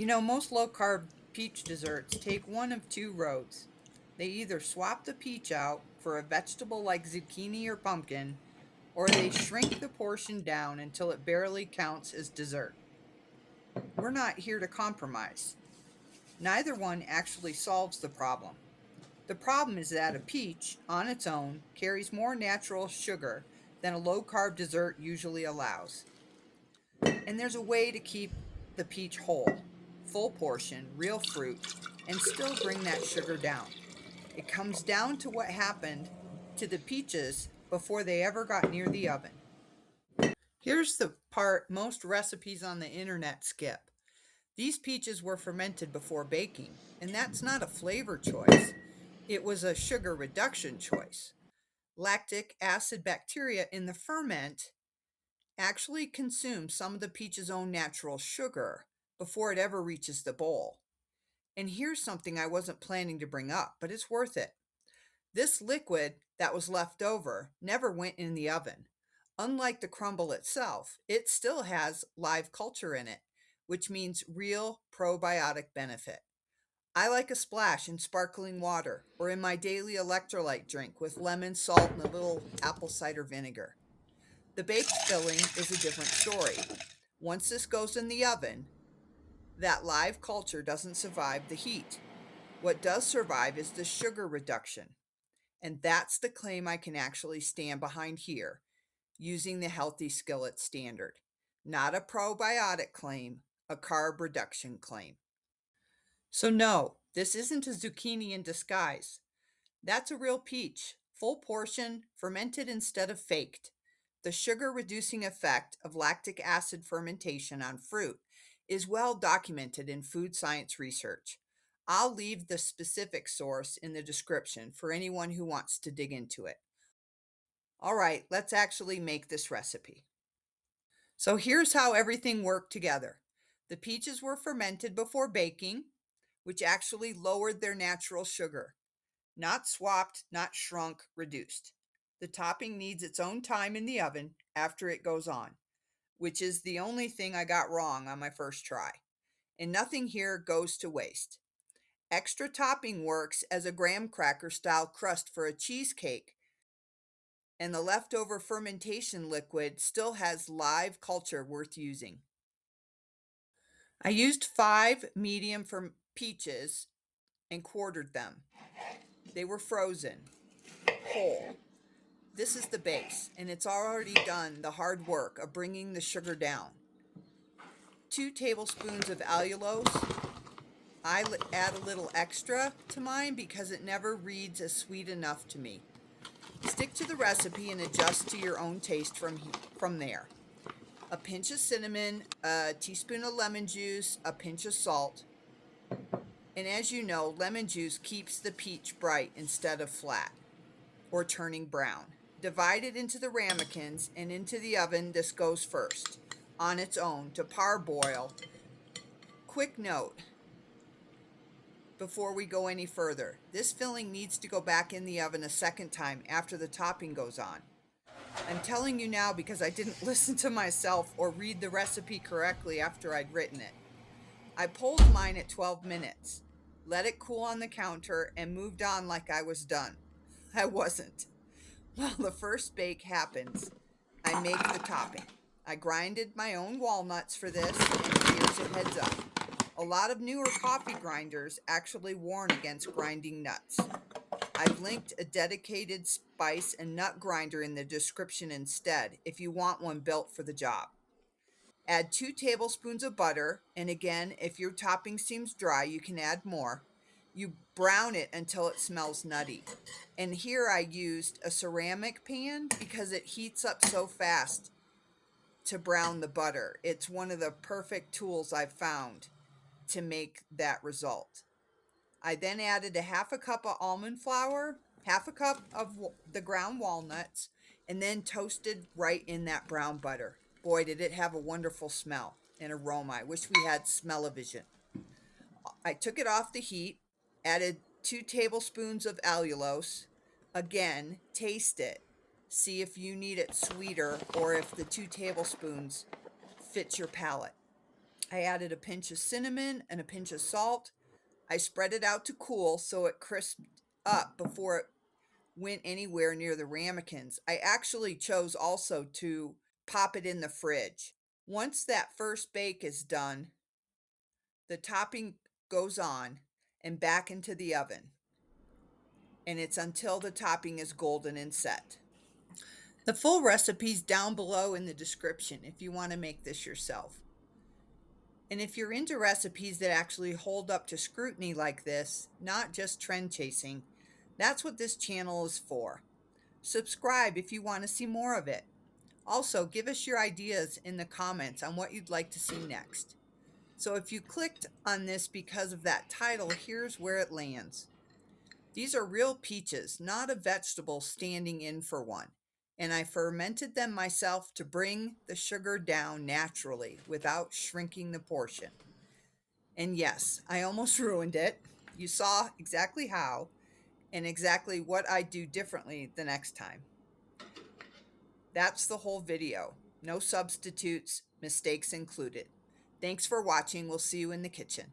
Most low-carb peach desserts take one of two roads. They either swap the peach out for a vegetable like zucchini or pumpkin, or they shrink the portion down until it barely counts as dessert. We're not here to compromise. Neither one actually solves the problem. The problem is that a peach, on its own, carries more natural sugar than a low-carb dessert usually allows. And there's a way to keep the peach whole, full portion, real fruit, and still bring that sugar down. It comes down to what happened to the peaches before they ever got near the oven. Here's the part most recipes on the internet skip. These peaches were fermented before baking, and that's not a flavor choice. It was a sugar reduction choice. Lactic acid bacteria in the ferment actually consumes some of the peach's own natural sugar before it ever reaches the bowl. And here's something I wasn't planning to bring up, but it's worth it. This liquid that was left over never went in the oven. Unlike the crumble itself, it still has live culture in it, which means real probiotic benefit. I like a splash in sparkling water or in my daily electrolyte drink with lemon, salt, and a little apple cider vinegar. The baked filling is a different story. Once this goes in the oven, that live culture doesn't survive the heat. What does survive is the sugar reduction. And that's the claim I can actually stand behind here, using the healthy skillet standard. Not a probiotic claim, a carb reduction claim. So, no, this isn't a zucchini in disguise. That's a real peach, full portion, fermented instead of faked. The sugar reducing effect of lactic acid fermentation on fruit is well documented in food science research. I'll leave the specific source in the description for anyone who wants to dig into it. All right, let's actually make this recipe. So here's how everything worked together. The peaches were fermented before baking, which actually lowered their natural sugar. Not swapped, not shrunk, reduced. The topping needs its own time in the oven after it goes on, which is the only thing I got wrong on my first try. And nothing here goes to waste. Extra topping works as a graham cracker style crust for a cheesecake, and the leftover fermentation liquid still has live culture worth using. I used 5 medium peaches and quartered them. They were frozen, whole. This is the base, and it's already done the hard work of bringing the sugar down. 2 tablespoons of allulose. I add a little extra to mine because it never reads as sweet enough to me. Stick to the recipe and adjust to your own taste from there. A pinch of cinnamon, a teaspoon of lemon juice, a pinch of salt. And as you know, lemon juice keeps the peach bright instead of flat or turning brown. Divide it into the ramekins and into the oven. This goes first on its own to parboil. Quick note before we go any further, this filling needs to go back in the oven a second time after the topping goes on. I'm telling you now because I didn't listen to myself or read the recipe correctly after I'd written it. I pulled mine at 12 minutes, let it cool on the counter, and moved on like I was done. I wasn't. While the first bake happens, I make the topping. I grinded my own walnuts for this, and here's a heads up. A lot of newer coffee grinders actually warn against grinding nuts. I've linked a dedicated spice and nut grinder in the description instead if you want one built for the job. Add 2 tablespoons of butter, and again, if your topping seems dry, you can add more. You brown it until it smells nutty. And here I used a ceramic pan because it heats up so fast to brown the butter. It's one of the perfect tools I've found to make that result. I then added a half a cup of almond flour, half a cup of the ground walnuts, and then toasted right in that brown butter. Boy, did it have a wonderful smell and aroma. I wish we had smell-o-vision. I took it off the heat, added 2 tablespoons of allulose. Again, taste it. See if you need it sweeter or if the 2 tablespoons fits your palate. I added a pinch of cinnamon and a pinch of salt. I spread it out to cool so it crisped up before it went anywhere near the ramekins. I actually chose also to pop it in the fridge. Once that first bake is done, the topping goes on and back into the oven, and it's until the topping is golden and set. The full recipe's down below in the description if you want to make this yourself. And if you're into recipes that actually hold up to scrutiny like this, not just trend chasing, that's what this channel is for. Subscribe if you want to see more of it. Also, give us your ideas in the comments on what you'd like to see next. So if you clicked on this because of that title, here's where it lands. These are real peaches, not a vegetable standing in for one. And I fermented them myself to bring the sugar down naturally without shrinking the portion. And yes, I almost ruined it. You saw exactly how and exactly what I'd do differently the next time. That's the whole video. No substitutes, mistakes included. Thanks for watching. We'll see you in the kitchen.